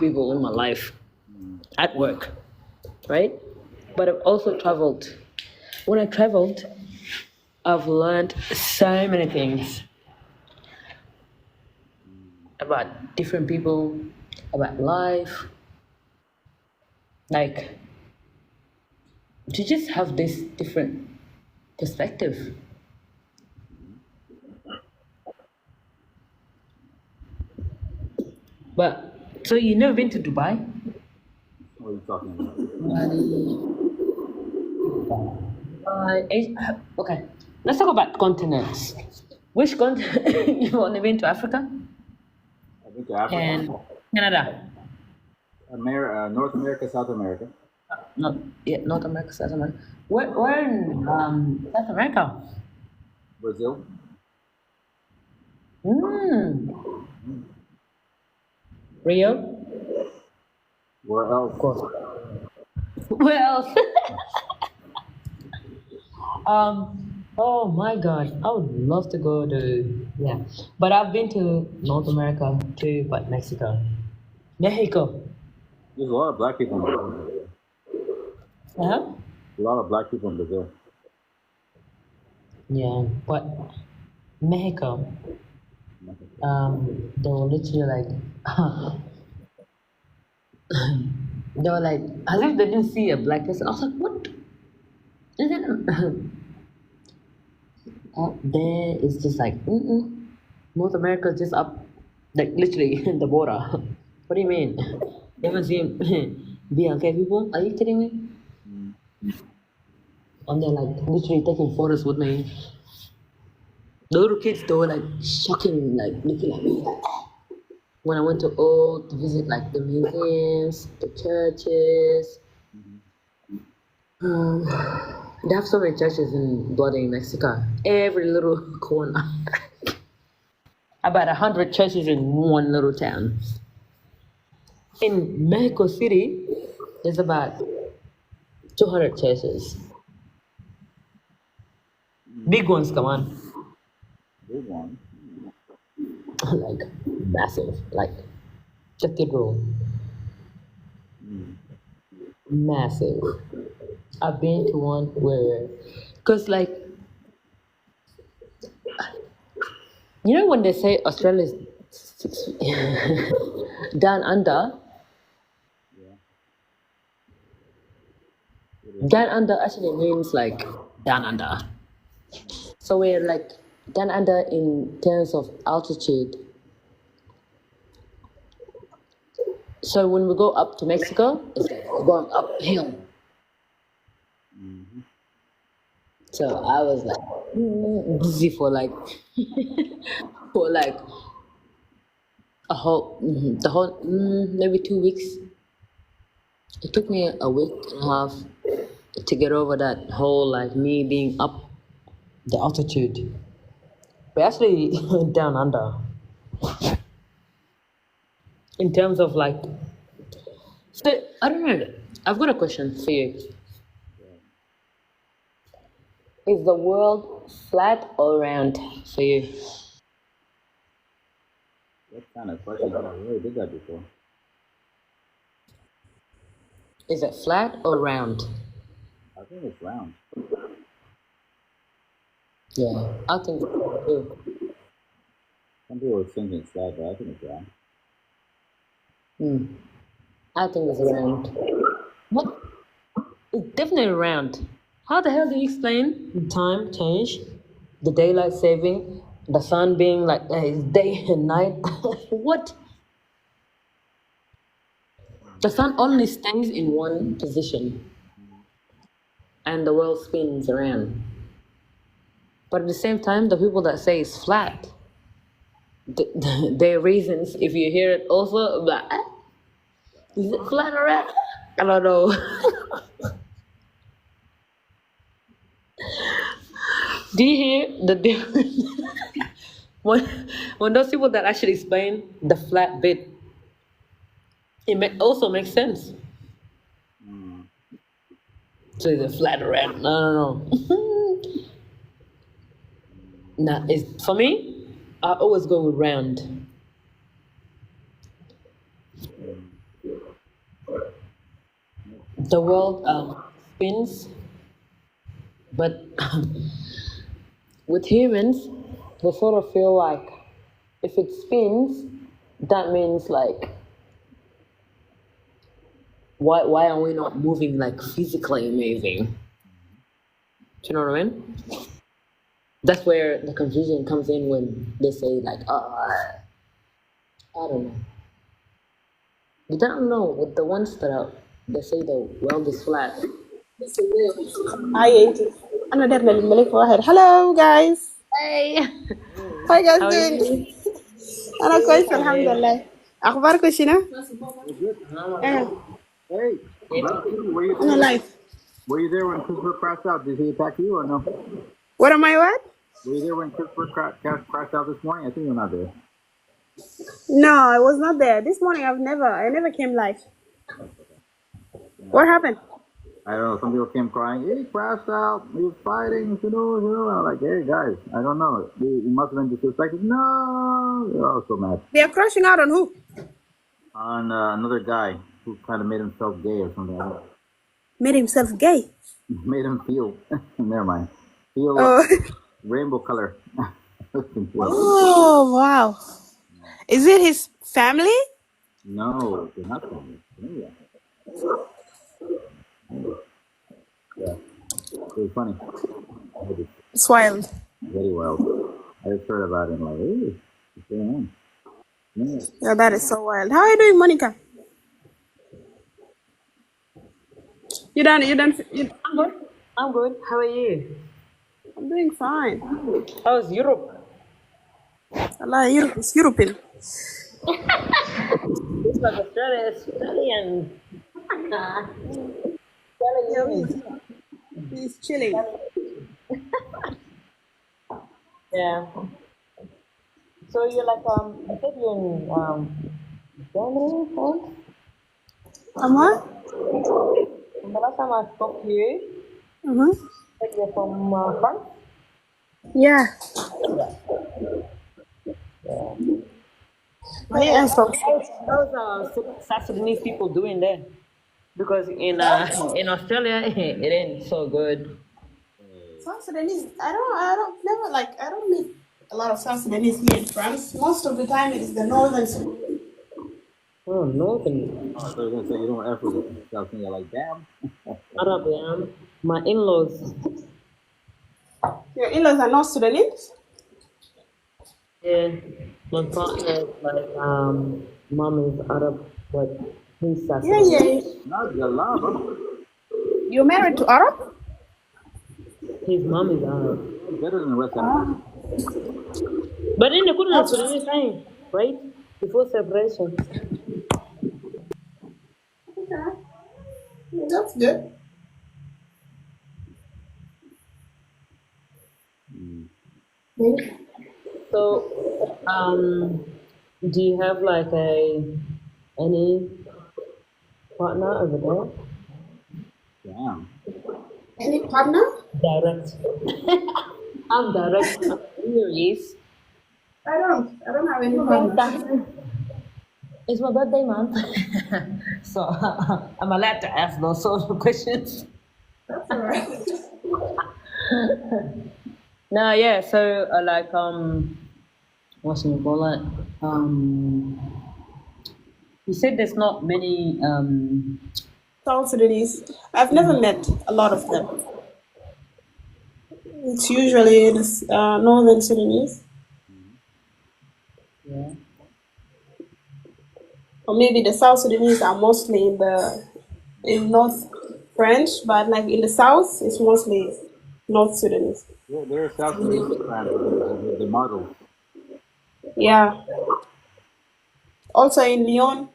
people in my life Mm. at work, right? But I've also traveled. When I traveled, I've learned so many things about different people, about life, like to just have this different perspective. But so you never been to Dubai? What are you talking about? Bali, okay, let's talk about continents. Which continent you've only been to Africa I've been to Africa, and Canada? North America, South America, Not yet, North America, South America. Where in South America? Brazil. Hmm. Mm. Rio? Where Of else? course. Where else? Oh my God, I would love to go to, yeah. But I've been to North America too, but Mexico. Mexico. There's a lot of black people in Brazil. By the way. Uh-huh. A lot of black people in Brazil. Yeah, but Mexico, they were literally like, they were like, as if they didn't see a black person. I was like, what? And then up there is just like, mm-mm. North America is just up, like literally the border. What do you mean? You haven't seen BLK people? Are you kidding me? Mm. And they're like literally taking photos with me. The little kids, they were like shocking, like looking at me. Like, when I went to visit like the museums, the churches. Mhm. Um, they have so many churches in bloody Mexico. Every little corner. About 100 churches in one little town. In Mexico City, there's about 200 churches. Big ones, come on. Big one. Like massive, like cathedral, Mm. massive. I've been to one where, cause like you know when they say Australia is six, down under, Yeah. It is. down under actually means like down under. So we're like down under in terms of altitude. So when we go up to Mexico, it's like going uphill. Mm-hmm. So I was like busy for like for like the whole maybe 2 weeks. It took me a week and a half to get over that whole like me being up the altitude. We're actually down under in terms of like. So I don't know. I've got a question for you. Yeah. Is the world flat or round for you? What kind of question? I never really did that before. Is it flat or round? I think it's round. Yeah, I think so too. Some people are thinking it's flat, but I think it's round. Hmm. I think it's round. What? It's definitely round. How the hell do you explain the time change, the daylight saving, the sun being like it's day and night? What? The sun only stays in one position, and the world spins around. But at the same time, the people that say it's flat, their reasons, if you hear it also, like, is it flat or round? I don't know. Do you hear the difference? when, when those people that actually explain the flat bit, also makes sense. Mm. So is it flat or round? No, no, no. Nah, it's, for me, I always go with round. Mm. the world spins, but with humans, we sort of feel like if it spins, that means like why are we not moving like physically moving? Do you know what I mean? That's where the confusion comes in when they say like, I don't know. You don't know with the ones that are they say the world is flat. Hi, Auntie. أنا دايما الملك واحد. Hello guys. Hey, How you guys how are doing? you? أنا كويسة الحمد لله. أخباركم شنو؟ We're good. أنا Hey, brother, were you أنا there? live. Were you there when Christopher crashed out? Did he attack you or no? What am I what? Were you there when Christopher crashed out this morning? I think you're not there. No, I was not there. This morning I never came live. What happened? I don't know. Some people came crying. He crashed out. He was fighting. I'm like, hey guys, I don't know. He must have been disrespected. No, they're all so mad. They are crashing out on who? On another guy who kind of made himself gay or something. I don't know. Made himself gay. Made him feel. Never mind. Feel Oh. rainbow color. Oh wow. Is it his family? No, they're not family. Yeah. Yeah. It was funny. It's wild. Very wild. I just heard about it and like, hey, what's going on? Yeah. Yeah, that is so wild. How are you doing, Monica? You done? I'm good. I'm good. How are you? I'm doing fine. How's Europe? Allah, Europe is European. It's like Australia, Australian. Yeah, he's chilling. Yeah. So you're like you said you're in Germany, France? What? And the last time I spoke to you, Mm-hmm. you said you're from France? Yeah. Yeah, so How's South Sudanese people doing there? Because in Australia it ain't so good. South Sudanese, I don't meet a lot of South Sudanese here in France. Most of the time it is the northern Sudan. Oh, nothing. Oh, so you're gonna say you don't ever with South Korea like damn. Arab, yeah. My in-laws, Your in-laws are North Sudanese? yeah. My partner, like mom is Arab, but he's South Yeah, Sudanese. yeah. Not the lava. You're married to Arab? His mom is Arab. Better than the West Africa. But then they couldn't Sudanese time, right? Before separation. Okay. Yeah, that's good. Thank So, do you have like any partner over there? Damn. Any partner? Direct. I'm direct. Here is. I don't have any partner. It's my birthday month, so I'm allowed to ask those sort of questions. That's alright. No, yeah. So like what should we call it? You said there's not many South Sudanese. I've never met a lot of them. It's usually the northern Sudanese. yeah. Or maybe the South Sudanese are mostly in North French, but like in the South, it's mostly North Sudanese. There are South Korean fans with the models. Yeah. Also in Lyon,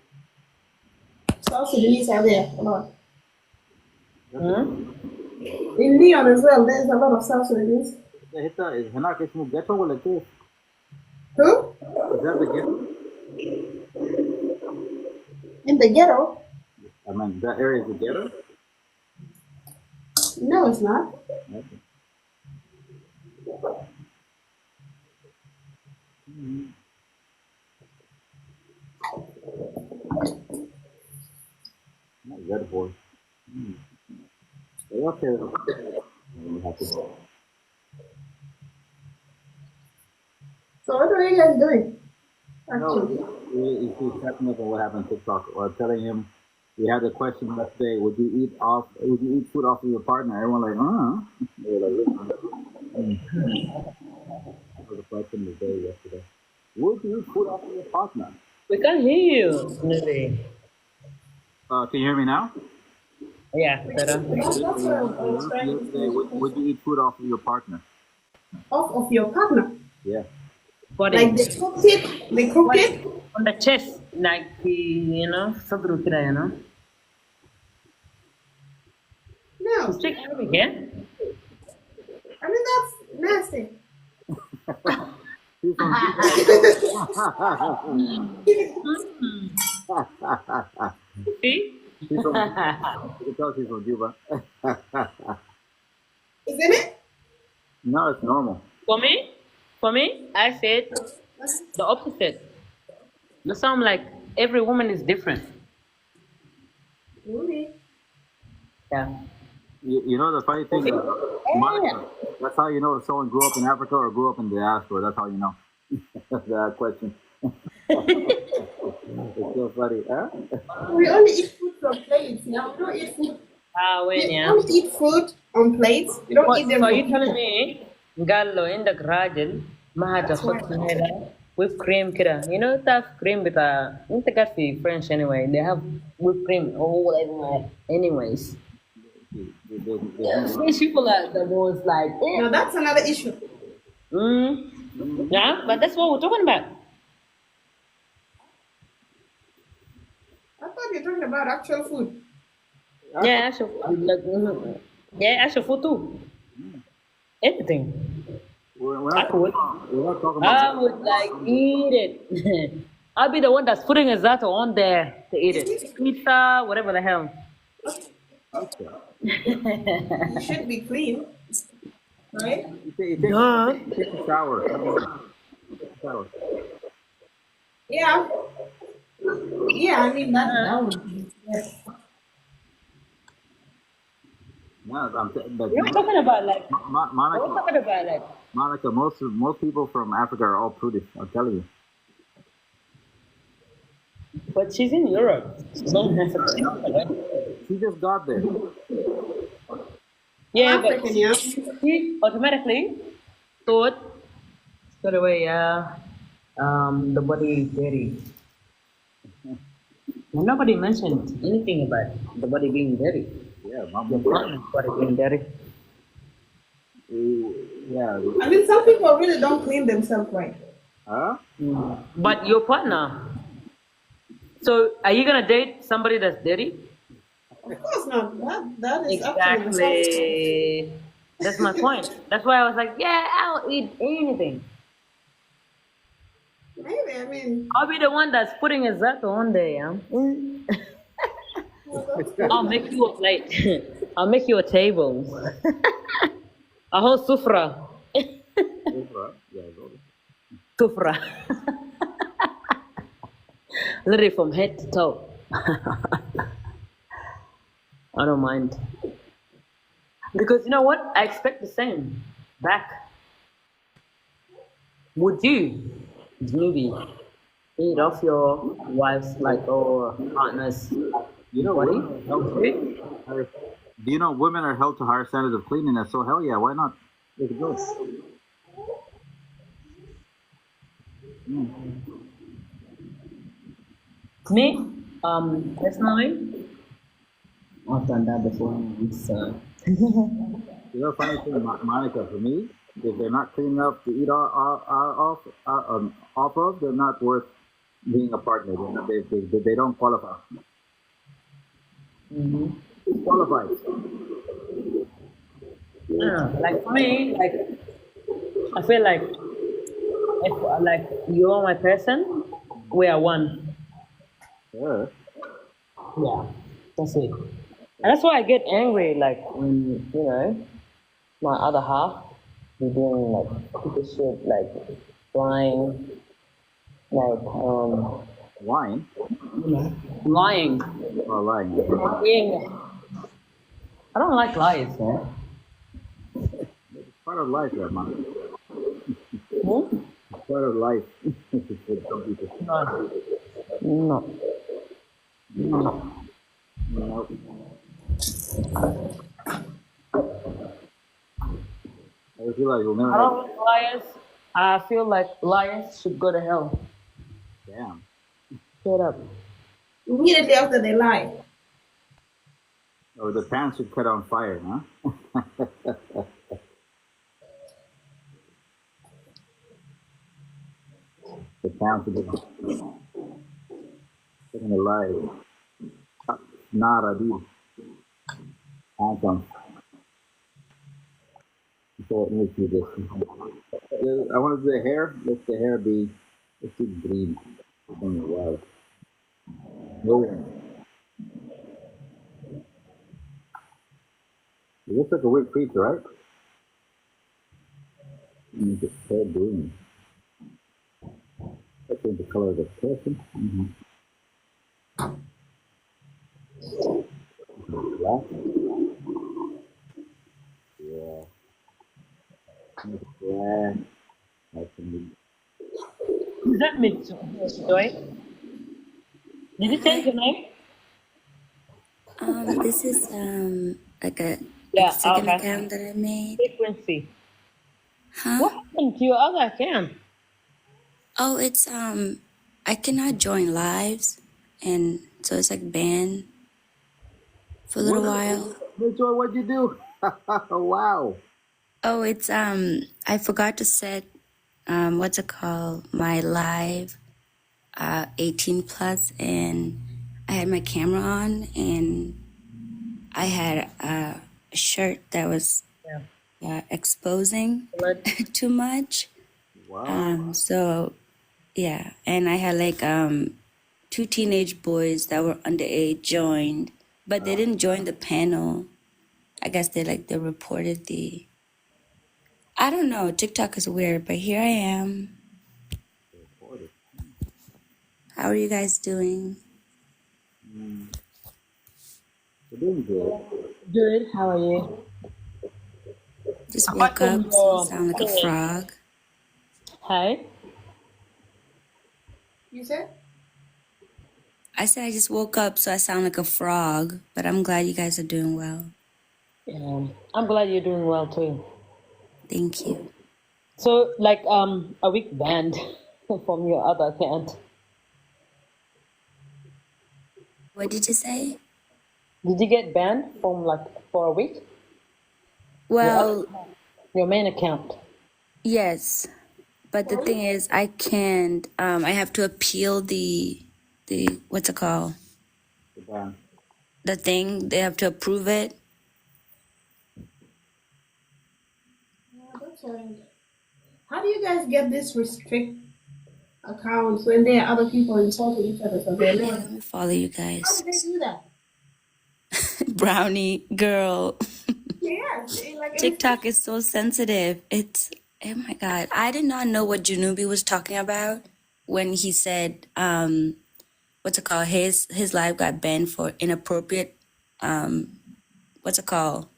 South Sudanese are there a lot. Hmm? In Lyon as well, there's a lot of South Sudanese. Is هناك اسمه ghetto ولا كيف؟ Who? Is that the ghetto? In the ghetto? I mean, that area is the ghetto? No, it's not. Okay. Not red boy. Okay. We have to go. So what are you guys doing? No, Actually. he's catching up on what happened on TikTok. Or telling him we had a question yesterday. Would you eat food off of your partner? Everyone like, They were like, that was the question of the day yesterday. Would you eat food off of your partner? We can't hear you, Nuri. Can you hear me now? Yeah, better. That's what I was trying to Yesterday, say. would you eat food off of your partner? Off of your partner. Yeah. Like Body. they cooked it, they cook Body. it. On the chest, like the, sadru kira, You No. speak Arabic, yeah? I mean that's nasty. He's from See? He's from you can tell she's from Cuba. Isn't it? No, it's normal. For me, I said the opposite. You sound like every woman is different. Really? Yeah. You know the funny thing is, Monica, that's how you know if someone grew up in Africa or grew up in the diaspora. That's how you know. That question. It's so funny, huh? We only eat food from plates. Yeah, we don't eat food. When, We yeah. only eat food on plates. We don't eat them So from you telling people. me قال له عندك راجل ما That's why. هتاخد هذا whipped cream كده tough cream بتاع انت قاعد في French anyway they have whipped cream or whatever anyways French people are the most like Now that's another issue. yeah but that's what we're talking about I thought you were talking about actual food. yeah actual like yeah actual food too anything We're I would not talking I about. would like eat it. I'll be the one that's putting a zato on there to eat it. Pizza, whatever the hell. You should be clean, right? You take a shower. Shower. Yeah. Yeah, I mean that would be yes. No, but We're talking about like, we're Monica, talking about like, Monica, most people from Africa are all prudish. I'm telling you. but she's in Europe. She's not in Africa. She just got there. Yeah, but African, yeah. she automatically thought straight away, the body is dirty. And nobody mentioned anything about the body being dirty. Yeah, Your partner's body being dirty. Yeah. I mean, some people really don't clean themselves right. Huh? But your partner. So are you gonna date somebody that's dirty? Of course not. That is up to themselves. Exactly. That's my point. That's why I was like, yeah, I'll eat anything. Maybe, I mean, I'll be the one that's putting a zato on there. Yeah? well, that's good. I'll make you a plate. I'll make you a table. A whole sufra. Sufra. Literally from head to toe. I don't mind. Because you know what? I expect the same back. Would you, maybe, eat off your wife's like or partner's You know, body? do you know women are held to higher standards of cleanliness? So hell yeah, why not? Let's go. Me, personally, I've done that before. So. You know, funny thing, Monica, for me, if they're not clean enough to eat off of, they're not worth being a partner. They don't qualify. Qualified. Yeah, like for me, like I feel like if like you're my person, we are one. Yeah. Yeah, that's it. And that's why I get angry, like when my other half be doing like stupid shit, like lying, like Wine. lying, Or lying. being I don't like lies, man. It's part of life, man. Hmm? It's part of life. For some people. No. No. No. No. I feel like we'll never I have. don't like liars. I feel like liars should go to hell. Damn. Straight up. Immediately after they lie. Or the pants should cut on fire, huh? The pants should be taking a lie. Nara, dude. Awesome. So let me see this. I want to do the hair. Let the hair be. Let's do green. Wow. No. It looks like a weird creature, right? Make it hair green. Let's change the color of the person. Black. Yeah. Make it black. That's Is that me, Joy? Did you change your name? This is like a Yeah, second okay. account that I made. Frequency. Huh? What happened to your other account? Oh, it's I cannot join lives, and so it's like banned for a little while. Mitchell, what'd you do? Wow. Oh, it's I forgot to set what's it called, my live 18 plus, and I had my camera on, and I had a shirt that was Yeah. exposing Blood. too much. Wow. So yeah, and I had like two teenage boys that were underage joined, but they didn't join the panel. I guess they reported the. I don't know. TikTok is weird, but here I am. How are you guys doing? You're doing good. Good. How are you? Just Apart woke from up, so I your sound like a frog. Hey. You said? I said I just woke up, so I sound like a frog, but I'm glad you guys are doing well. I'm glad you're doing well too. Thank you. So, like, a week banned from your other account. What did you say? Did you get banned from like for a week? Well, Your main account. yes, but the thing is, I can't. I have to appeal the what's it called? Goodbye. The thing. They have to approve it. Yeah, that's right. How do you guys get this restrict accounts when there are other people insulting each other for their Yeah, name? let me follow you How guys. do they do that? Brownie girl. Yeah, like it's TikTok is so sensitive. It's oh my god. I did not know what Janubi was talking about when he said what's it called? His live got banned for inappropriate what's it called?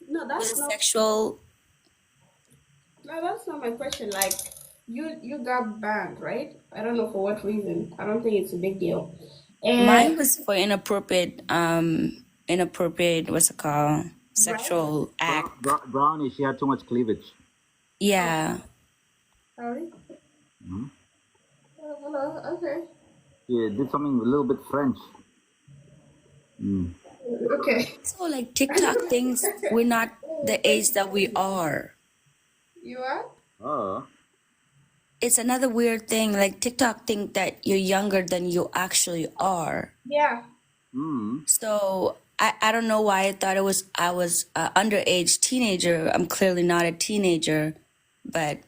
no, Was that's it not sexual? no, that's not my question. Like you got banned, right? I don't know for what reason. I don't think it's a big deal. Mine And was for inappropriate what's it called? right? Sexual act. Brownie, she had too much cleavage. Yeah. Sorry. Hello. Okay. She did something a little bit French. Okay. So like TikTok thinks we're not the age that we are. You are? Oh. It's another weird thing. Like TikTok think that you're younger than you actually are. Yeah. So I don't know why I thought I was an underage teenager. I'm clearly not a teenager, but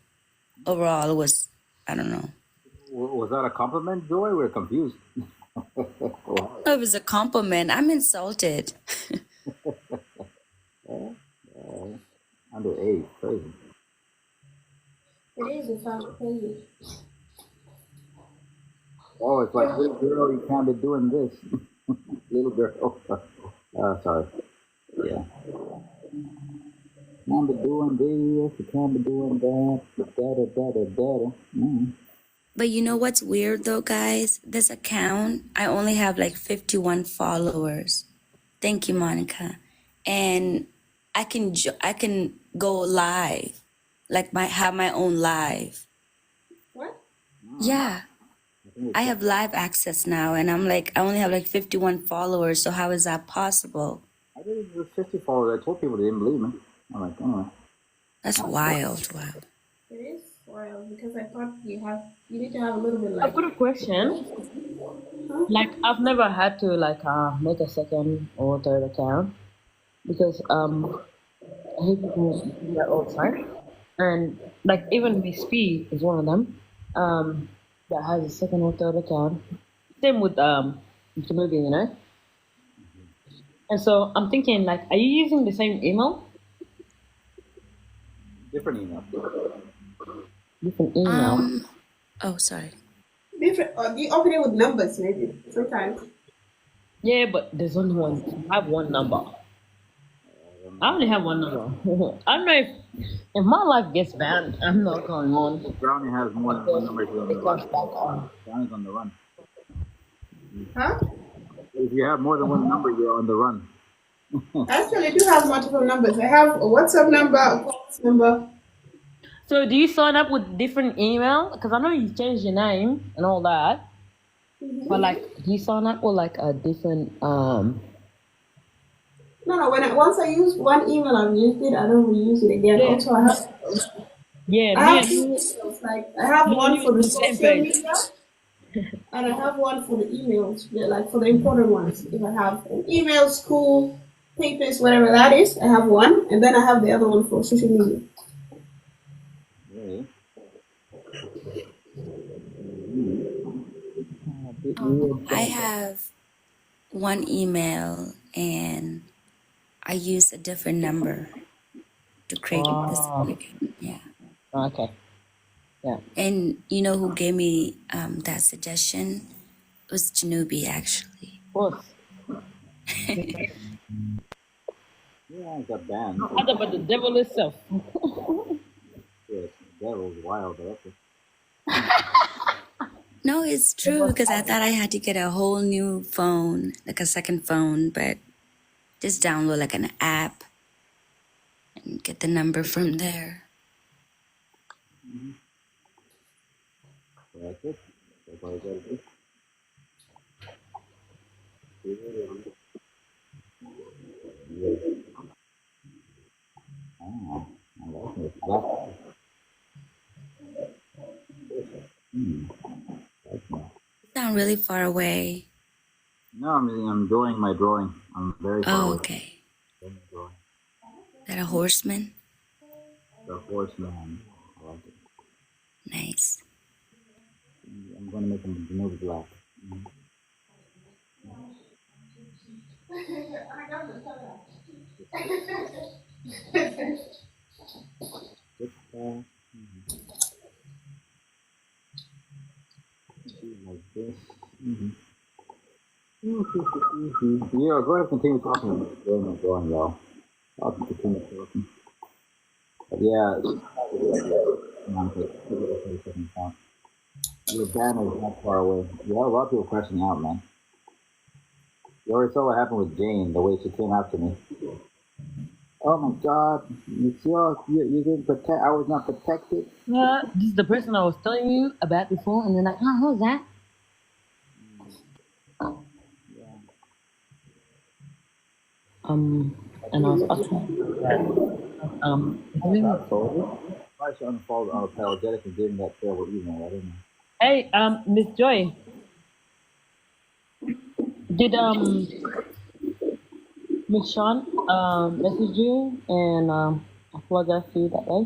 overall it was I don't know. Was that a compliment, Joy? We're confused. It was a compliment. I'm insulted. Underage, crazy. It is. It sounds crazy. Oh, it's like, little girl, you can't be doing this. Little girl. Sorry. Yeah. yeah. Can't be doing this, you can't be doing that, da. But you know what's weird though, guys? This account, I only have like 51 followers. Thank you, Monica. And I can go live, like have my own live. What? Yeah, I have live access now, and I'm like, I only have like 51 followers. So how is that possible? I did it with 50 followers. I told people they didn't believe me. I'm like, anyway. That's wild. Wow. It is wild because I thought you need to have a little bit I've like. got a question. Like, I've never had to like make a second or third account because I hate people do that all the time. And like even Miss P is one of them that has a second or third account. Same with the movie, you know. And so I'm thinking, like, are you using the same email? Different email. Different email. Oh, sorry. Different. You open it with numbers maybe sometimes. Yeah, but there's only one. I have one number. I only have one number. I don't know if my life gets banned, I'm not going on. Brownie has more than one number. He's on the It comes run. back on. Brownie's on the run. Huh? If you have more than one number, you're on the run. Actually, I do have multiple numbers. I have a WhatsApp number, a call number. So do you sign up with different email? Because I know you changed your name and all that. But like, do you sign up with like a different No. Once I use one email, I've used it. I don't reuse it again. Yeah. Also, yeah, I me have and two emails. Like I have Me one and for you the on the same social page. media, and I have one for the emails. Yeah, like for the important ones. If I have an email, school, papers, whatever that is, I have one, and then I have the other one for social media. Really? I have one email, and I use a different number to create this account. Yeah. Okay. Yeah. And you know who gave me that suggestion? It was Janubi, actually. Of course. Yeah, it's a band. Other but the devil itself. Yes, the devil's wild, but okay. No, it's true because I thought I had to get a whole new phone, like a second phone, but just download like an app and get the number from there. That's it. That's all you gotta do. Oh, I like it. That's nice. You sound really far away. No, I'm enjoying my drawing. I'm very far Oh, away okay. from the drawing. Is that a horseman? The horseman. I like it. Nice. I'm gonna make him Janubi black. Like this. Yeah, go ahead and continue talking. During my drawing, y'all. I'll continue talking. But yeah, your banner is not far away. You have a lot of people crashing out, man. You already saw what happened with Jane, the way she came after me. Oh my god, you didn't protect, I was not protected. Yeah, this is the person I was telling you about before, and they're like, oh, who's that? And I was asking, That's all. I should unfollow unapologetic and give him that terrible email. I don't know. hey, Miss Joy, did Miss Sean message you and apologize to you that day?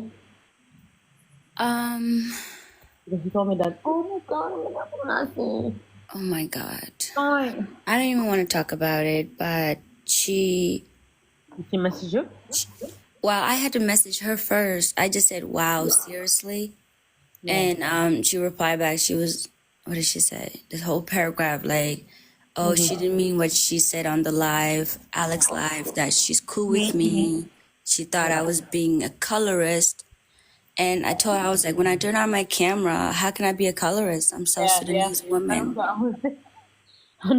Because he told me that, oh my god, I'm not apologizing. Oh my God. Fine. I don't even want to talk about it, but Did she message you? well, I had to message her first. I just said, wow, seriously? And she replied back, what did she say? This whole paragraph, like, oh, she didn't mean what she said on the live, Alex live, that she's cool with me. She thought I was being a colorist. And I told her, I was like, when I turn on my camera, how can I be a colorist? I'm South Sudanese woman.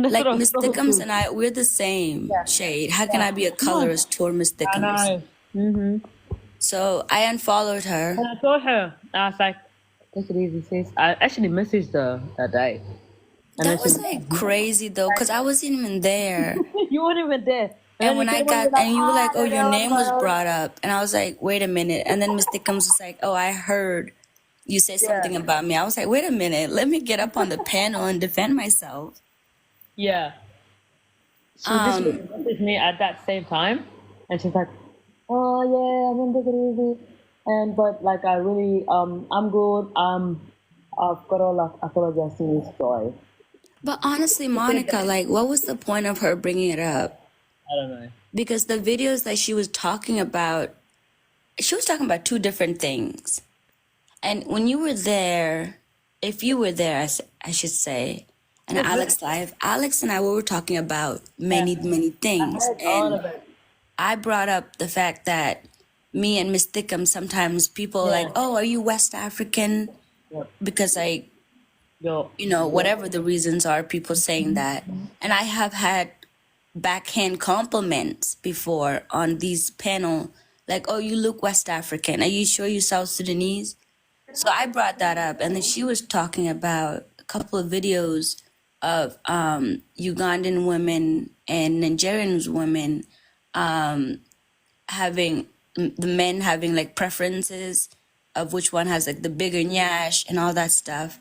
Like Miss Thickums and I, we're the same shade. How can I be a colorist toward Miss I Thickums? know. So I unfollowed her. And I told her, I was like, take it easy, sis. I actually messaged her that day. And That was like crazy though, because I wasn't even there. You weren't even there. And when I got, and you were like, oh, your name was brought up. And I was like, wait a minute. And then Miss Thickums was like, oh, I heard you say something about me. I was like, wait a minute. Let me get up on the panel and defend myself. Yeah. She just messaged me at that same time. And she's like, oh, yeah, I'm gonna take it easy. And, but like, I really, I'm good. I've got all of apologize to this story. But honestly, Monica, like, what was the point of her bringing it up? I don't know. Because the videos that she was talking about two different things. And when you were there, if you were there, I should say, and Alex Live, Alex and I we were talking about many things. All of And it. I brought up the fact that me and Miss Thickum, sometimes people are like, oh, are you West African? Yep. Because Yo. you know, whatever the reasons are, people saying that. And I have had backhand compliments before on these panel, like, oh, you look West African. Are you sure you South Sudanese? So I brought that up. And then she was talking about a couple of videos of Ugandan women and Nigerian women having, the men having like preferences of which one has like the bigger nyash and all that stuff.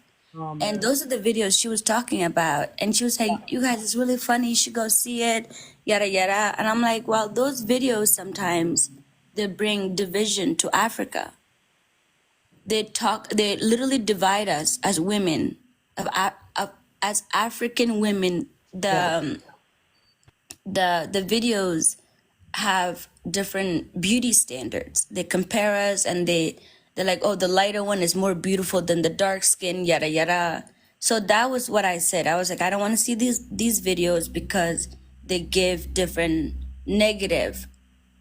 And those are the videos she was talking about. And she was like, you guys, it's really funny. You should go see it, yada, yada. And I'm like, well, those videos sometimes, they bring division to Africa. They literally divide us as women, as African women. The videos have different beauty standards. They compare us and they're like, oh, the lighter one is more beautiful than the dark skin, yada, yada. So that was what I said. I was like, I don't want to see these videos because they give different negative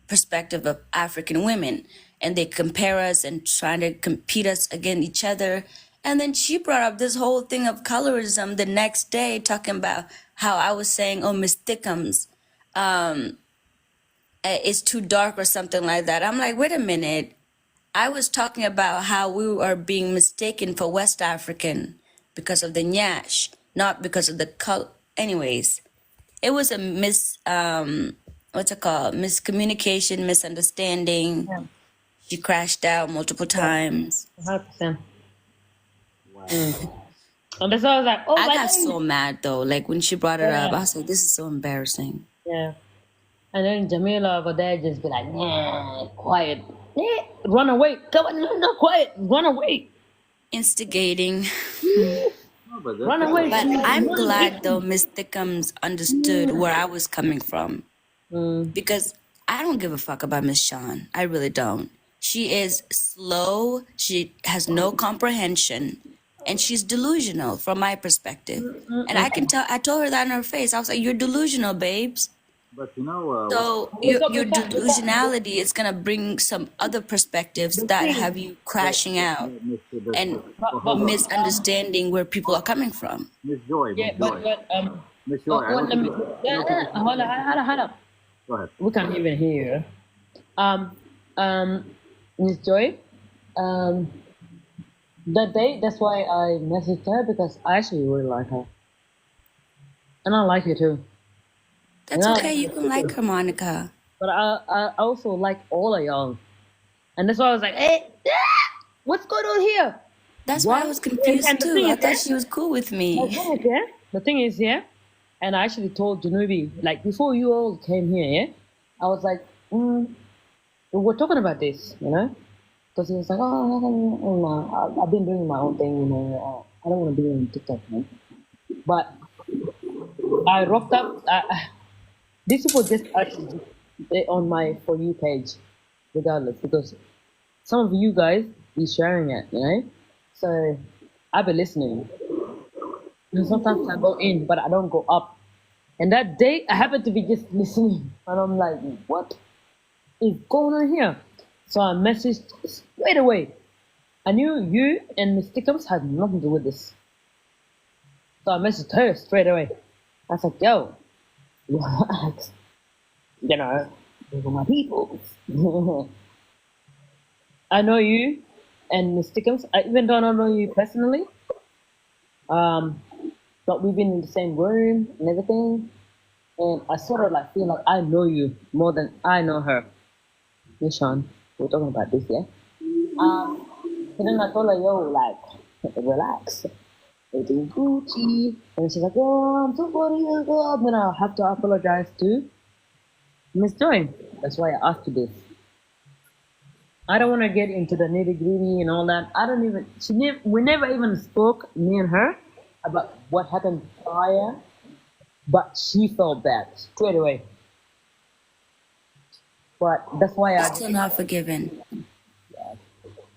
perspective of African women. And they compare us and try to compete us against each other. And then she brought up this whole thing of colorism the next day, talking about how I was saying, oh, Miss Thickums, it's too dark or something like that. I'm like, wait a minute. I was talking about how we are being mistaken for West African because of the nyash, not because of the color. Anyways, it was a miscommunication, misunderstanding. Yeah. She crashed out multiple times. 100%. Wow. And that's why I was like, oh, I my got God. so mad though. Like when she brought it up, I was like, this is so embarrassing. Yeah. And then Jamila over there just be like, yeah, quiet. Yeah, run away. Come on, no, quiet. Run away. Instigating. No, but Run away. But I'm glad though Miss Thickums understood where I was coming from. Because I don't give a fuck about Miss Shawn. I really don't. She is slow. She has no comprehension. And she's delusional from my perspective. And I can tell, I told her that in her face. I was like, you're delusional, babes. But you know, So your delusionality is going to bring some other perspectives that have you crashing out and misunderstanding where people are coming from. Miss Joy, Yeah, Miss Joy, Miss Joy. I let don't me, think- hold on. Go ahead. We can't even hear. Miss Joy, that day, that's why I messaged her because I actually really like her. And I like you too. That's Yeah. okay. You can like her, Monica. But I also like all of y'all. And that's why I was like, hey, what's going on here? That's why I was confused And the too. thing I is- thought she was cool with me. The thing is, yeah, and I actually told Janubi, like before you all came here, yeah, I was like, we're talking about this, you know? Because he was like, no, I've been doing my own thing, you know, I don't want to be on TikTok, man. But I rocked up, these people just actually on my For You page, regardless, because some of you guys be sharing it, you know? So I've been listening. And sometimes I go in, but I don't go up And that day, I happened to be just listening, and I'm like, what is going on here? So I messaged straight away. I knew you and Miss Stickums had nothing to do with this. So I messaged her straight away. I was like, yo, relax. You know, these are my people. I know you and Miss Stickums. Even though I don't know you personally, but we've been in the same room and everything. And I sort of like feel like I know you more than I know her. Yes, Sean, we're talking about this, yeah? And then I told her, yo, like, relax. Everything's Gucci. And she's like, oh, I'm so sorry. I'm gonna have to apologize to Miss Joy. That's why I asked you this. I don't want to get into the nitty gritty and all that. I don't even, we never even spoke, me and her, about what happened prior, but she felt bad straight away. But that's why I, Still not forgiven.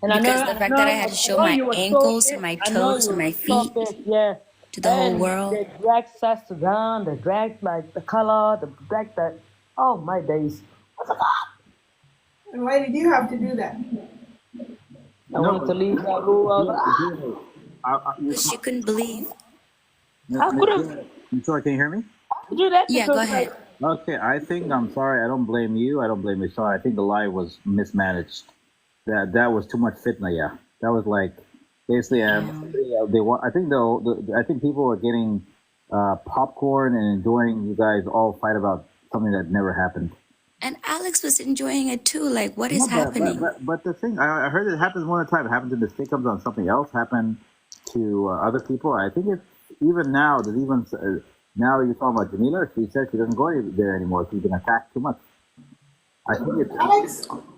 and I Because know, the fact that I had to show know my you were so ankles and pissed. my I know toes you and were my so feet pissed, yeah. to the whole And world. they dragged Sasta down, they dragged like the color, they dragged that. Oh my days. And why did you have to do that? I wanted to leave that rule. I was like, Because she couldn't believe. I could have Can you hear me? do that Yeah, go because ahead. like, Okay, I'm sorry. I don't blame you. I don't blame Michelle. I think the live was mismanaged. That was too much fitna. Yeah, that was like basically. They want. I think people are getting popcorn and enjoying you guys all fight about something that never happened. And Alex was enjoying it too. Like, what is No, happening? but the thing I heard it happens one at a time. It happened to the Stickums on something else. Happened to other people. I think it's even now. There's even now you're talking about Jamila. She said she doesn't go there anymore. She's been attacked too much. I think it's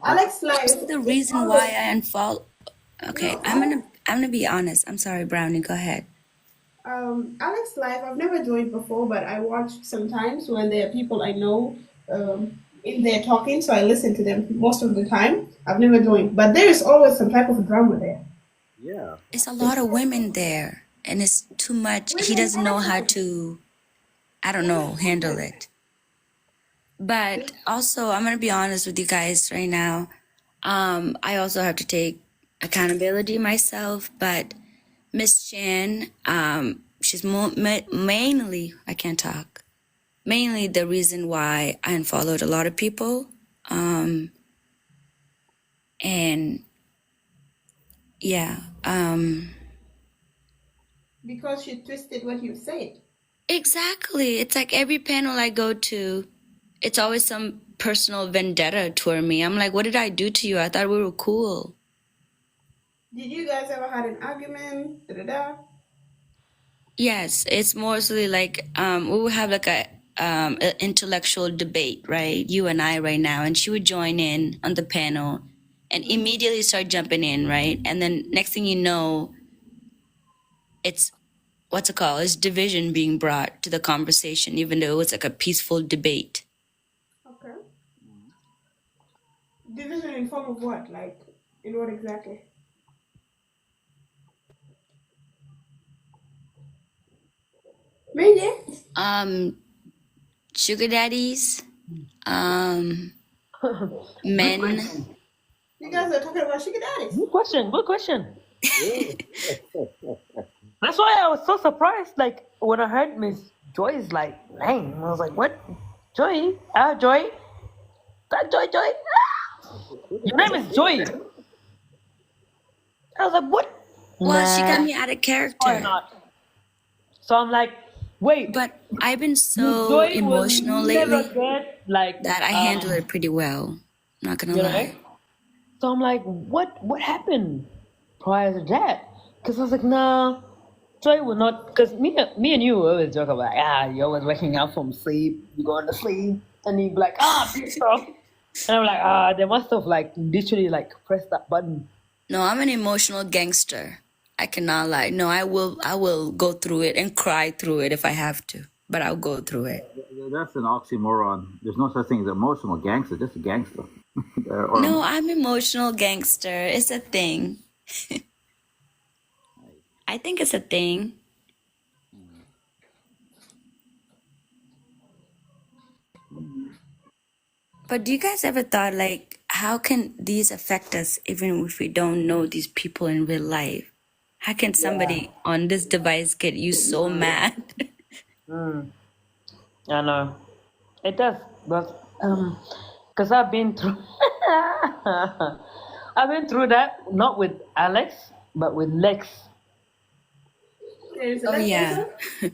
Alex live. The reason why I unfollow. Okay, I'm gonna be honest. I'm sorry, Brownie. Go ahead. Alex live. I've never joined before, but I watch sometimes when there are people I know in there talking, so I listen to them most of the time. I've never joined, but there is always some type of drama there. yeah. It's a lot of women there, and it's too much. He doesn't know how to, I don't know, handle it. But also, I'm gonna be honest with you guys right now. I also have to take accountability myself. But Miss Chan, she's mainly I can't talk. Mainly the reason why I unfollowed a lot of people. And yeah, Because she twisted what you said. exactly. It's like every panel I go to, it's always some personal vendetta toward me. I'm like, what did I do to you? I thought we were cool. Did you guys ever had an argument? Da-da-da? Yes, it's mostly like we would have like a intellectual debate, right? You and I right now, and she would join in on the panel and immediately start jumping in, right? And then next thing you know, it's what's it called? It's division being brought to the conversation, even though it was like a peaceful debate. Okay. Division in form of what? Like, in what exactly? Maybe. Sugar daddies, men. You guys are talking about sugar daddies. good question, good question. That's why I was so surprised. Like when I heard Miss Joy's like name, I was like, "What, Joy? Joy? That Joy? Joy? Your name is Joy." I was like, "What?" Well, she got Nah, me out of why character. not? So I'm like, "Wait, But I've been Miss so Joy will emotional never lately get like that I handle it pretty well. Not gonna you know." lie. So I'm like, "What happened prior to that?" Because I was like, "Nah." Joy will not, because me and you always joke about, you're always waking up from sleep, you going to sleep, and you be like, pissed off. And I'm like, they must have like literally like pressed that button. No, I'm an emotional gangster. I cannot lie. No, I will go through it and cry through it if I have to. But I'll go through it. That's an oxymoron. There's no such thing as emotional gangster. Just a gangster. No, I'm emotional gangster. It's a thing. I think it's a thing. But do you guys ever thought, like, how can these affect us even if we don't know these people in real life? How can somebody on this device get you so mad? I know. It does, but because I've been through, I've been through that not with Alex, but with Lex. There's a Oh, Lex yeah. also.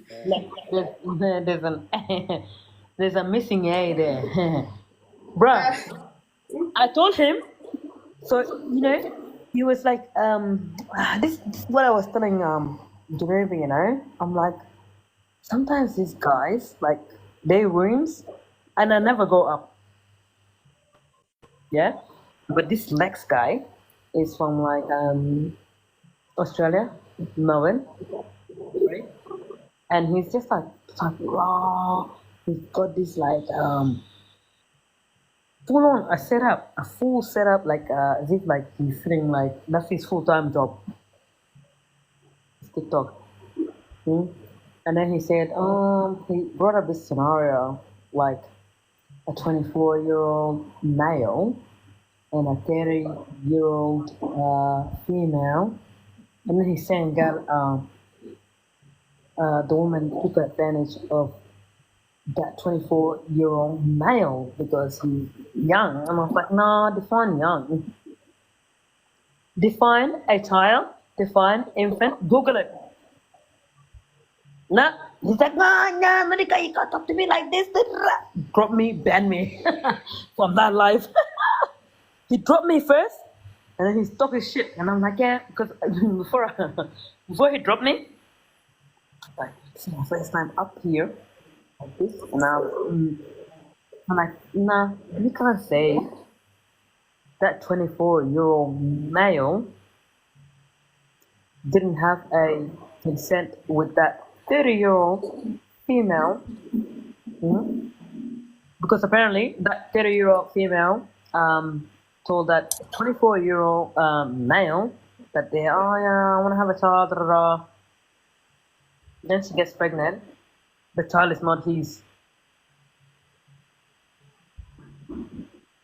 Lex, there's an there's a missing A there, bruh. I told him. So he was like, this is what I was telling Geneva. I'm like, sometimes these guys like they rooms, and I never go up. Yeah, but this Lex guy is from like Australia, Melbourne, right? And he's just like raw. He's got this like full on a full setup, like as if like he's sitting like that's his full time job. It's TikTok. Hmm? And then he said, he brought up this scenario like a 24-year-old male and a 30-year-old female. And then he's saying that the woman took advantage of that 24-year-old male because he's young. And I was like, nah, define young. Define a child, define infant, Google it. Nah, he's like, nah, Monica, you can't talk to me like this. Drop me, ban me from that life. He dropped me first, and then he's talking shit. And I'm like, yeah, because before he dropped me, like, it's my first time up here, like this. And I'm like, nah, you can't say that 24-year-old male didn't have a consent with that 30-year-old female. Mhm. Because apparently that 30-year-old female told that 24-year-old male that they, oh yeah, I want to have a child, da, da, da. Then she gets pregnant. The child is not his.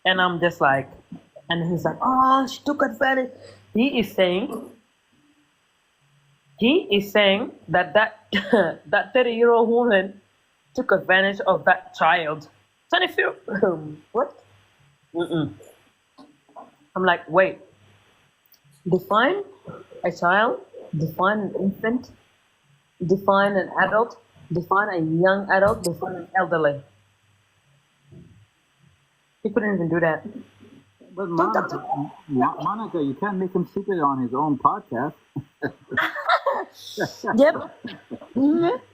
And I'm just like, and he's like, oh, she took advantage. He is saying that that 30-year-old woman took advantage of that child. So if you what? Mm-mm. I'm like, wait. Define a child, define an infant, define an adult, define a young adult, define an elderly. He couldn't even do that. But Monica, you can't make him secret on his own podcast. Yep.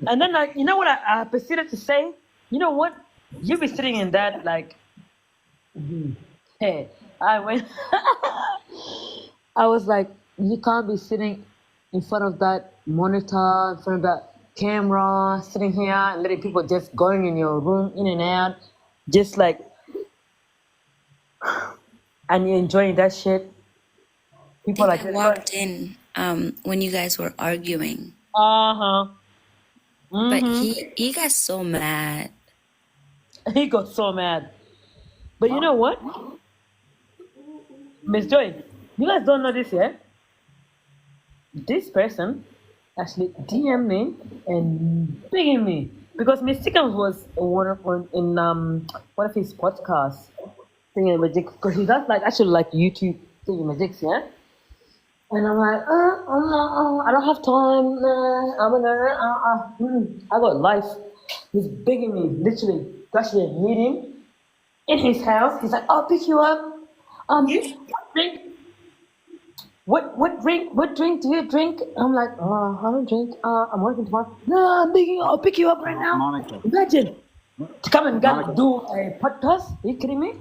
And then, like, you know what I proceeded to say? You know what? You be sitting in that, like, hey, I went, I was like, you can't be sitting in front of that monitor, in front of that camera, sitting here and letting people just going in your room, in and out, just like, and you're enjoying that shit. I People think like, I walked in when you guys were arguing, uh-huh. but he got so mad. He got so mad. But you know what? Miss Joy, you guys don't know this yet. This person actually DM me and begging me because Miss Chickens was in one of his podcasts thingy magic because he does like actually like YouTube thingy magics, yeah. And I'm like, I don't have time. I got life. He's begging me, literally, to actually meet him in his house. He's like, I'll pick you up. Drink. What drink do you drink? I'm like, I don't drink. I'm working tomorrow. No, I'm begging you. I'll pick you up right now. Monica. Imagine to come and Monica. do a podcast. Are you kidding me?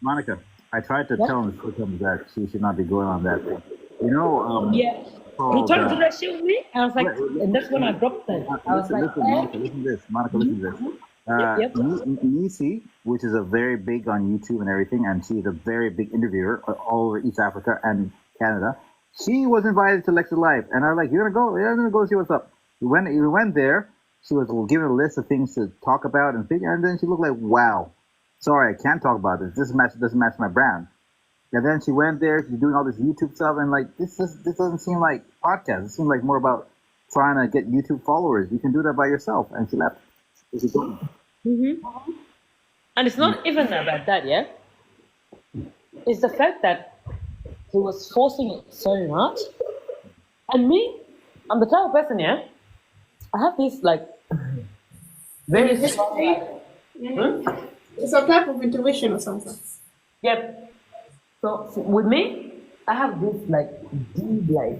Monica, I tried to Yeah. tell him that she should not be going on that thing. You know, Yeah. He called, tried to do that shit with me. I was like, and that's when I dropped it. I was listen, like, Monica, listen to this. Monica, listen to this. Yep. Nisi, which is a very big on YouTube and everything, and she's a very big interviewer all over East Africa and Canada. She was invited to Lecture Live, and I was like, "You're gonna go? Yeah, I'm gonna go see what's up." We went there. She was given a list of things to talk about and figure, and then she looked like, "Wow." sorry, I can't talk about this. This match doesn't match my brand. And then she went there. She's doing all this YouTube stuff, and like this doesn't seem like podcast. It seems like more about trying to get YouTube followers. You can do that by yourself. And she left. She told me. And it's not even about that, yeah? It's the fact that he was forcing it so much. And me, I'm the type of person, yeah? I have this, like, very strong, like, It's a type of intuition or something. yep. So with me, I have this, like, deep, like,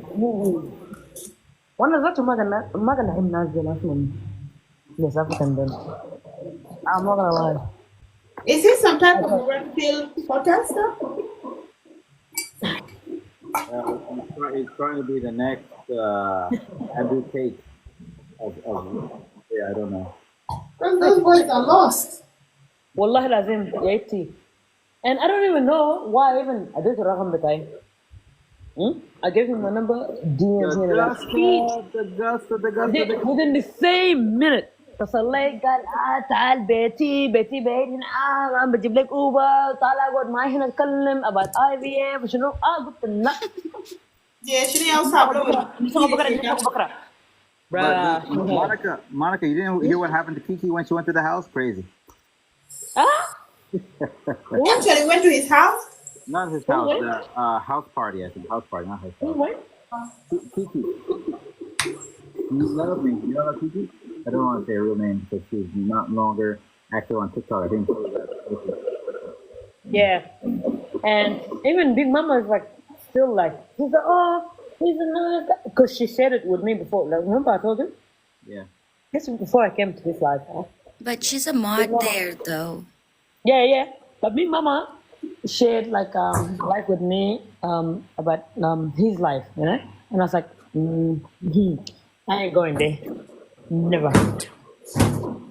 one of the magana him Nazgul from Yes African then. I'm not gonna lie. Is this some type of a red pill podcast stuff? He's trying to be the next Andrew Tate I don't know. Those boys are lost. Wallahi lazim, yaiti. And I don't even know why even I did Raham the guy. I gave him my number, DMs me like within the same minute. تصلي قال تعال بيتي بعيد هنا عم بجيب لك اوبر تعال اقعد معي هنا نتكلم about IVF وشنو قلت لا Yeah, she didn't stop. بكره But Monica, you didn't hear what happened to Kiki when she went to the house? Crazy. Actually went to his house. Not his house, the house party, I think. House party, not his house. Kiki. You love me. You know Kiki? I don't want to say her real name because she's not longer active on TikTok. I think. Yeah. And even Big Mama is like, still like, she's like, oh, he's a nice guy. Because she shared it with me before. Like, remember I told you? Yeah. This was before I came to this life. Huh? But she's a mod there, though. Yeah. But Big Mama shared like life with me about his life, you know? And I was like, I ain't going there. Never.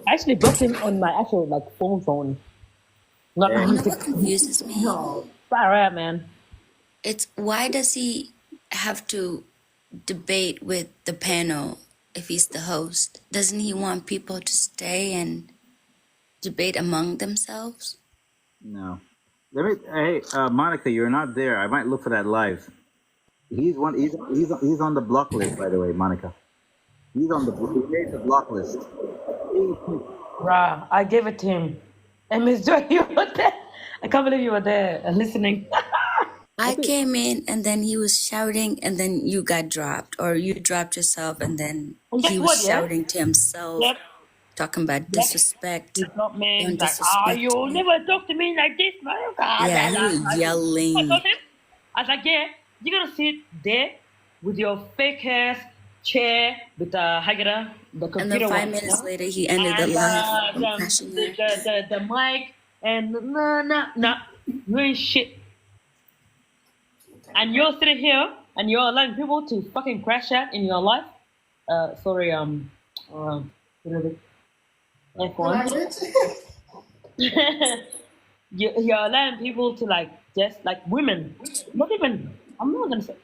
I actually blocked him on my actual like phone. Not You know what confuses me? no. Far out, man. It's why does he have to debate with the panel if he's the host? Doesn't he want people to stay and debate among themselves? No. Hey, Monica, you're not there. I might look for that live. He's on the block list, by the way, Monica. He made the block list. Bruh, I gave it to him. And Miss Joy, you were there. I can't believe you were there listening. I came in and then he was shouting and then you got dropped or you dropped yourself and then And guess he was what, yeah? shouting to himself, Yep. talking about disrespect. He's not me. Don't He's like, disrespect you'll me. never talk to me like this, man. Yeah, he was I yelling. told him. I was like, yeah, you're gonna sit there with your fake ass chair with the Hagara, the computer. And then 5 one, minutes you know? later, he ended the live. And crashing it. the mic and nah, you ain't shit. And you're sitting here and you're allowing people to fucking crash out in your life. Sorry, F1. You're allowing people to like just like women, not even. I'm not gonna say.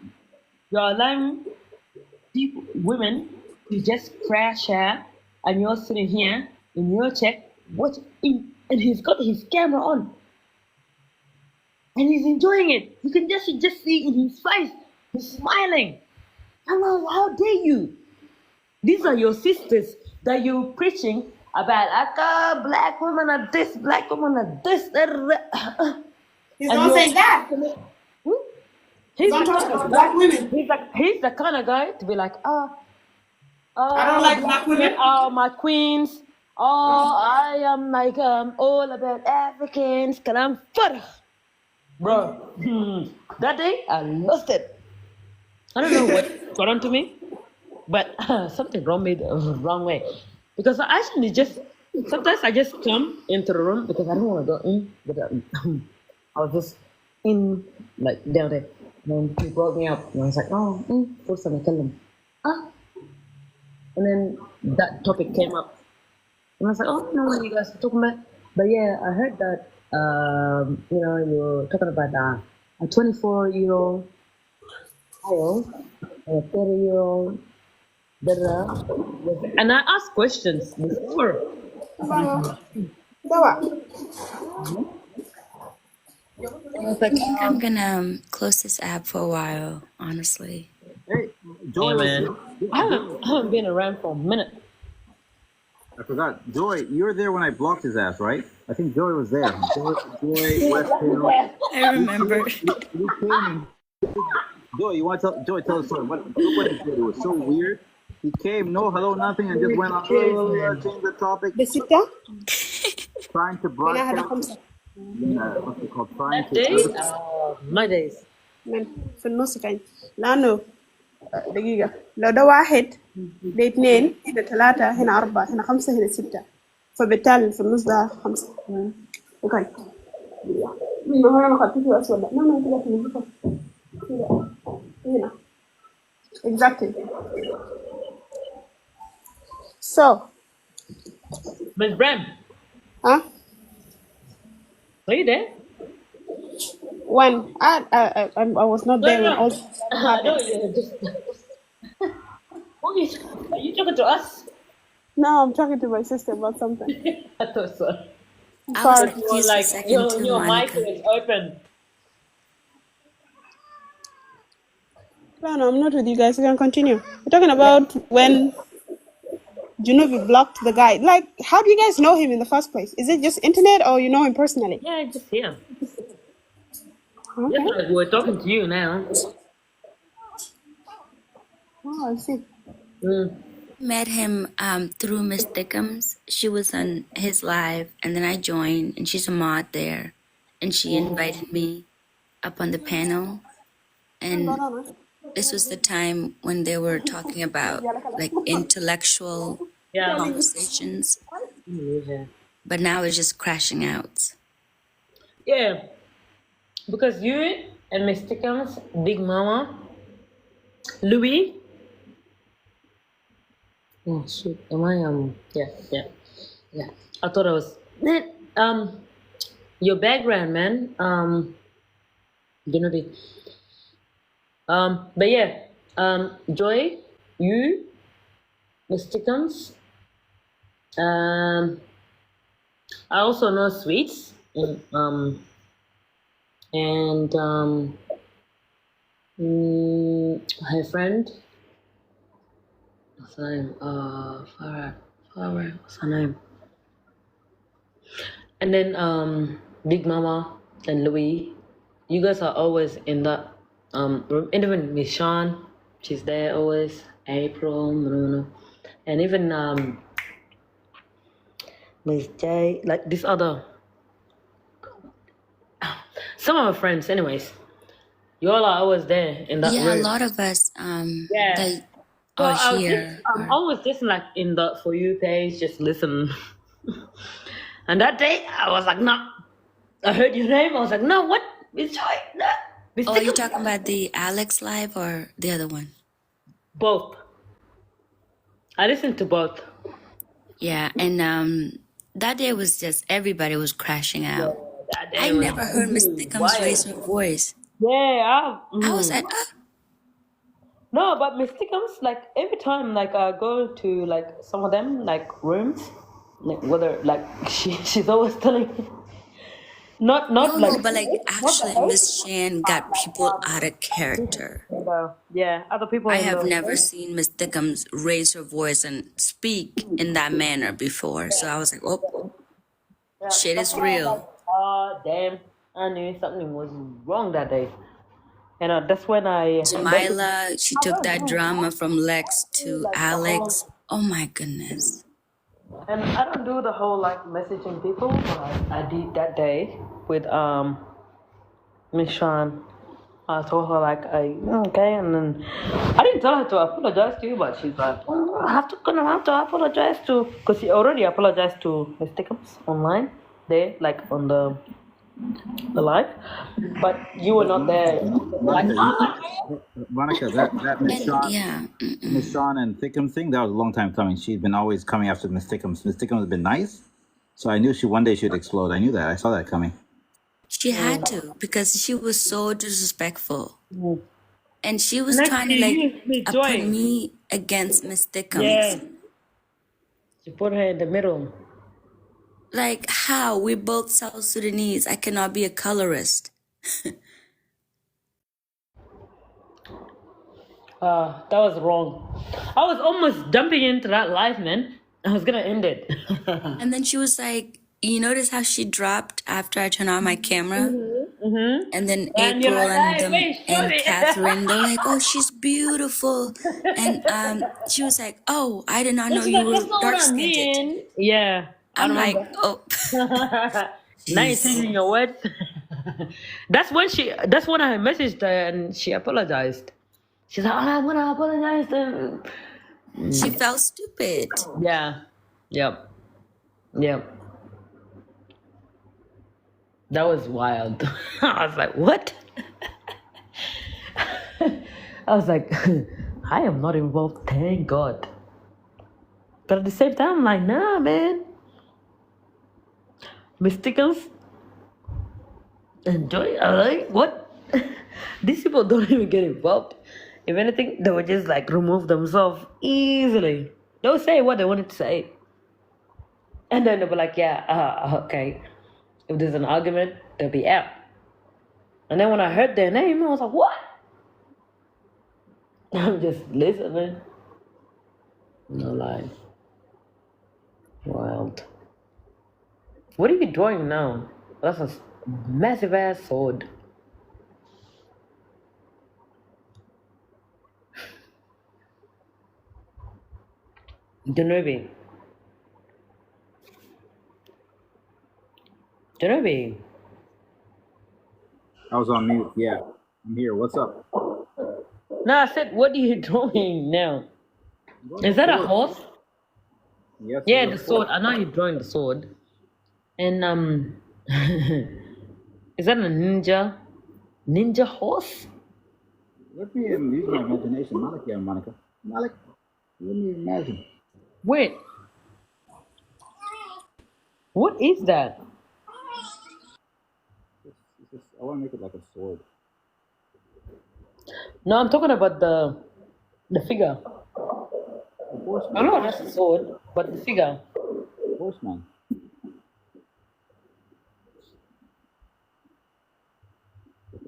You're allowing people, women, to just crash out, and you're sitting here in your check, watching, and he's got his camera on, and he's enjoying it. You can just see in his face, he's smiling. Hello, how dare you? These are your sisters that you're preaching about. Black women are this, black women are this. He's not saying that. He's Don't the talk kind about of black guy- women. He's the kind of guy to be like, I don't like black women. Oh, my queens. Oh, I am like all about Africans. Kalam farah. Bro, that day I lost it. I don't know what got onto me, but something wrong me the wrong way. Because I actually sometimes I just come into the room because I don't want to go in. But I was just in, like, down there. And he brought me up. And I was like, oh, first time I tell him. And then that topic came up. And I was like, oh, no, what you guys are talking about? But yeah, I heard that, you're talking about a 24-year-old child and a 30-year-old. And I asked questions before. Dawa. I was like, I think I'm gonna close this app for a while, honestly. Hey, hey Joy was man, there. I haven't been around for a minute. I forgot. Joy, you were there when I blocked his ass, right? I think Joy was there. Joy West Hill. I remember. He came and Joy, you want to tell Joy, tell the story. Look what he did. It was so weird. He came, no hello, nothing, and just went on change the topic, بستة trying to هنا هذا broadcast. 5 What's it called? Trying That day, to. my days. من في النص كان لأنه دقيقة لو ده واحد ده 2 هنا 3 هنا 4 هنا 5 هنا 6 فبالتالي في النص ده 5 اوكي ما هو انا ما خدتش اسود لا ما كده في النص كده هنا exactly so Miss Bram, huh are you there? when I was not No, there no, when no. all this I know happened. you're just. Are you talking to us? No, I'm talking to my sister about something. I thought so. I'm I was sorry. You were confused for a like, second too, your mic Monica. was open. No, I'm not with you guys. You can continue. We're talking about when Junubi blocked the guy. Like, how do you guys know him in the first place? Is it just internet or you know him personally? Yeah, just here. Okay. Just like we're talking to you now. Oh, I see. Mm. Met him through Miss Thickums. She was on his live, and then I joined, and she's a mod there, and she invited me up on the panel. And this was the time when they were talking about like intellectual Yeah. conversations, Yeah. but now it's just crashing out. Yeah. Because you and Miss Tickums, Big Mama, Louis. Oh shoot. Am I yeah. I thought I was your background, man. You know the but yeah, Joy, you, Miss Tickums, I also know Sweets, and her friend, what's her name? Farah, what's her name? And then Big Mama and Louis, you guys are always in that room. And even Miss Sean, she's there always. April, Bruno, and even Miss J, like this other, some of my friends. Anyways, you all are always there in that Yeah, a room. lot of us Yeah. that So are I was here. I'm always just like in the For You page, just listen. And that day, I was like, no. I heard your name. I was like, no, what? Miss Joy, no. Miss Oh, are you Tickle. talking about the Alex live or the other one? Both. I listened to both. Yeah, and that day was just everybody was crashing out. That day I was never heard Miss Thickums raise her voice. Yeah, I was like, no, but Miss Tickums, like every time, like I go to like some of them like rooms, like whether like she's always telling me, not no, like but like not actually, the Miss Shan got people out of character. yeah, other people I in have the never seen Miss Thickums raise her voice and speak in that manner before. So I was like, oh, shit is real. Damn, I knew something was wrong that day, and that's when I Jamila, she took that drama from Lex to Alex. Oh my goodness. and I don't do the whole like messaging people, but I did that day with Miss Sean. I told her like okay, and then I didn't tell her to apologize to you, but she's like, I have to apologize to, because she already apologized to Miss Tickums online there, like on the live, but you were not there. Like, Monica, that Miss And Shawn, yeah, Miss Shawn and Thickums thing, that was a long time coming. She's been always coming after Miss Thickums. Miss Thickums has been nice, so I knew one day she'd explode. I knew that. I saw that coming. she had to because she was so disrespectful. And she was Next trying to to like you, Miss put Joy. me against Miss Thickums. Yeah, she put her in the middle. Like, how? We're both South Sudanese. I cannot be a colorist. That was wrong. I was almost jumping into that life, man. I was gonna end it. And then she was like, you notice how she dropped after I turned on my camera? And then And you're April like, and hey, wait, show and me. Catherine, they're like, oh, she's beautiful. And she was like, oh, I did not know It's you like, were that's not what dark I skinned. mean. Yeah, I I'm like, remember. oh, Now you're jeez. changing your words. That's when I messaged her and she apologized. She's like, oh, I'm gonna apologize to. She felt stupid. Yeah. Yep. Yep. That was wild. I was like, what? I was like, I am not involved, thank God. But at the same time, I'm like, nah, man. Mysticals, enjoy. I'm like, what? These people don't even get involved. If anything, they would just like remove themselves easily. They'll say what they wanted to say. And then they'll be like, yeah, okay. If there's an argument, they'll be out. And then when I heard their name, I was like, what? I'm just listening. No lie. Wild. What are you drawing now? That's a massive ass sword. Denobi. Denobi. I was on mute. Yeah, I'm here. What's up? No, I said, what are you drawing now? Is that a horse? Yes. Yeah, it's the a sword. I know you're drawing the sword. And is that a ninja? Ninja horse? Let me use my imagination. Malik, yeah, Monica. Malik, let me imagine. Wait. What is that? I want to make it like a sword. No, I'm talking about the figure. A horseman. I know that's a sword, but the figure. Horseman.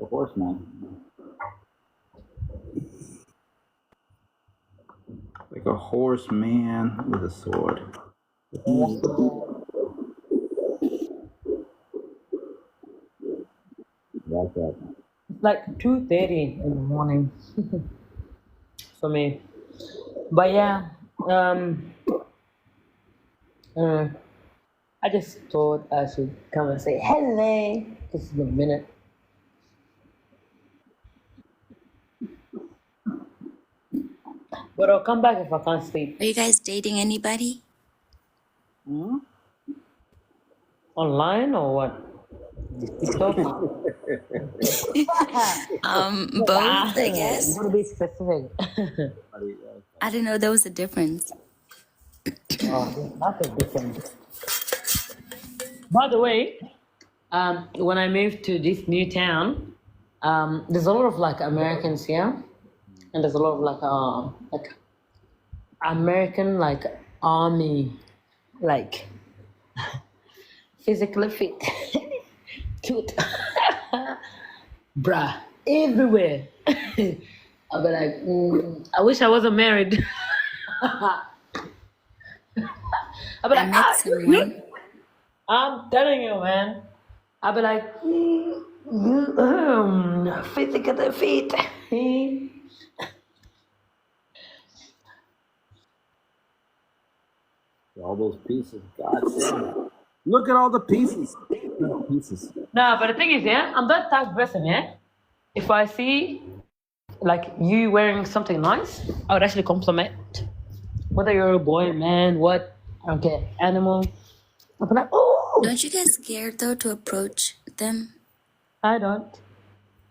A horseman. Like a horseman with a sword. Like that. It's like 2:30 in the morning for me. But yeah, uh, I just thought I should come and say hello. This is a minute. But I'll come back if I can't sleep. Are you guys dating anybody? Hmm? Online or what? TikTok? Both, I guess. You gotta be specific. I didn't know there was a difference. Oh, there's nothing different. By the way, when I moved to this new town, there's a lot of like Americans here, and there's a lot of like American like army, like physically fit, cute, bruh, everywhere. I'll be like, I wish I wasn't married. I'll be I like, met someone. I'm telling you, man. I'll be like, physically fit. All those pieces. God damn. Look at all the pieces. Pieces. No, but the thing is, yeah, I'm that type of person, yeah. If I see like you wearing something nice, I would actually compliment. Whether you're a boy, man, what, I don't care, animal. I'll be like, oh, Don't you get scared though to approach them? I don't.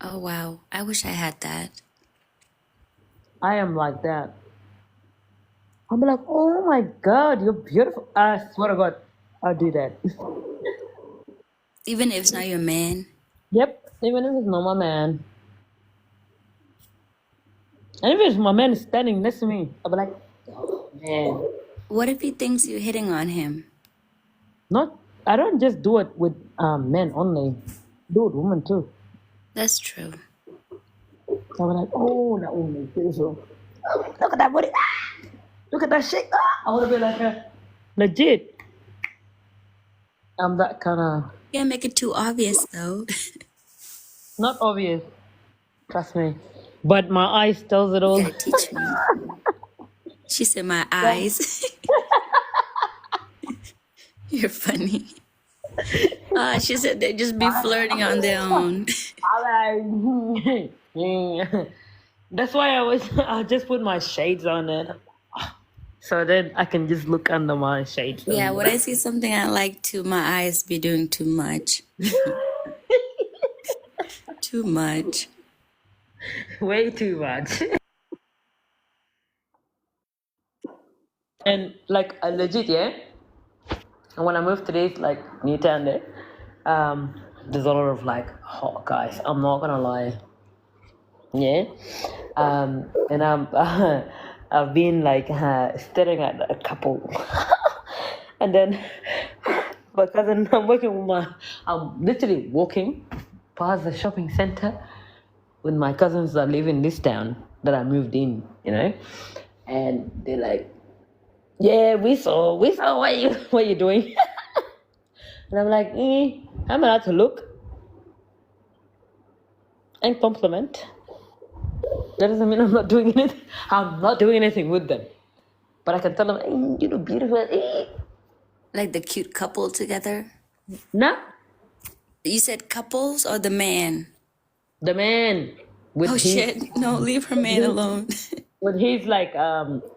Oh wow, I wish I had that. I am like that. I'll be like, oh my God, you're beautiful. I swear to God, I'll do that. Even if it's not your man. Yep, even if it's not my man. And if it's my man standing next to me, I'll be like, oh, man. What if he thinks you're hitting on him? Not, I don't just do it with men only. Do it with women too. That's true. So I'm like, oh, that woman is beautiful. Look at that booty. Ah! Look at that shake. Ah! I want to be like her. Legit. I'm that kind of Can't make it too obvious though. not obvious. Trust me. But my eyes tells it You all. gotta teach me. She said my Yeah. eyes. You're funny. She said they just be flirting on their own. I'm like, that's why I just put my shades on it. So then I can just look under my shades. Yeah, when I see something I like to, my eyes be doing too much. Too much. Way too much. And like legit, yeah. And when I moved to this like Newtown there, there's a lot of like hot guys. I'm not gonna lie. Yeah. And I've been like staring at a couple. And then my cousin, I'm literally walking past the shopping center with my cousins that live in this town that I moved in, you know, and they're like, "Yeah, we saw what you doing," and I'm like, I'm allowed to look and compliment. That doesn't mean I'm not doing anything. I'm not doing anything with them, but I can tell them, "Hey, you look beautiful." Like the cute couple together. Nah, You said couples or the man? the man with Oh his shit. No, leave her man alone. with his like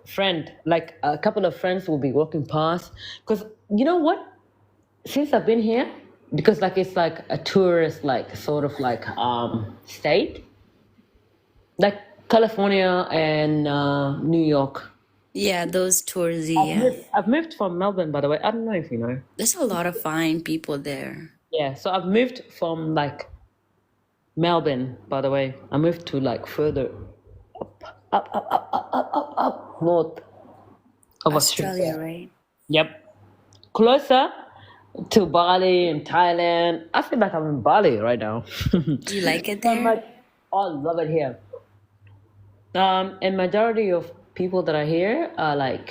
friend, like a couple of friends will be walking past. Cause you know what? Since I've been here, because like it's like a tourist like sort of like state, like California and New York. Yeah, those toursy, yeah. I've moved from Melbourne, by the way. I don't know if you know. There's a lot of fine people there. Yeah, so I've moved from like Melbourne, by the way. I moved to like further up north of Australia. Australia, right? Yep. Closer to Bali and Thailand. I feel like I'm in Bali right now. Do you like it I'm there? like, oh, I love it here. And majority of people that are here are like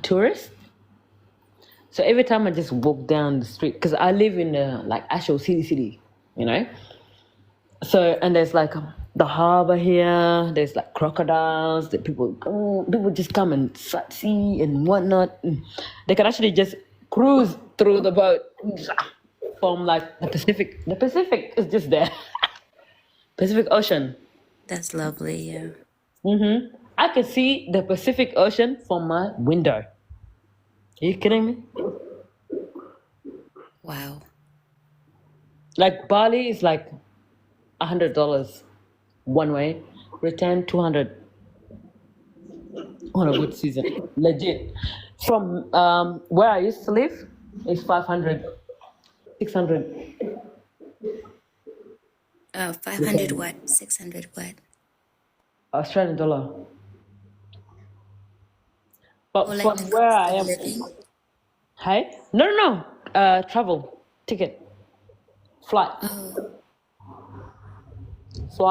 tourists. So every time I just walk down the street, because I live in the like actual city, you know. So and there's like the harbor here. There's like crocodiles. That people just come and sightsee and whatnot. And they can actually just cruise through the boat from like the Pacific. The Pacific is just there. Pacific Ocean. That's lovely, yeah. I can see the Pacific Ocean from my window. Are you kidding me? Wow. Like Bali is like $100 one way, return 200 on a good season. Legit. From where I used to live, it's 500, 600. 500 what? 600 what? Australian dollar. Oh, But like from the where cost I of am, living? hey, no, travel ticket, flight. Oh,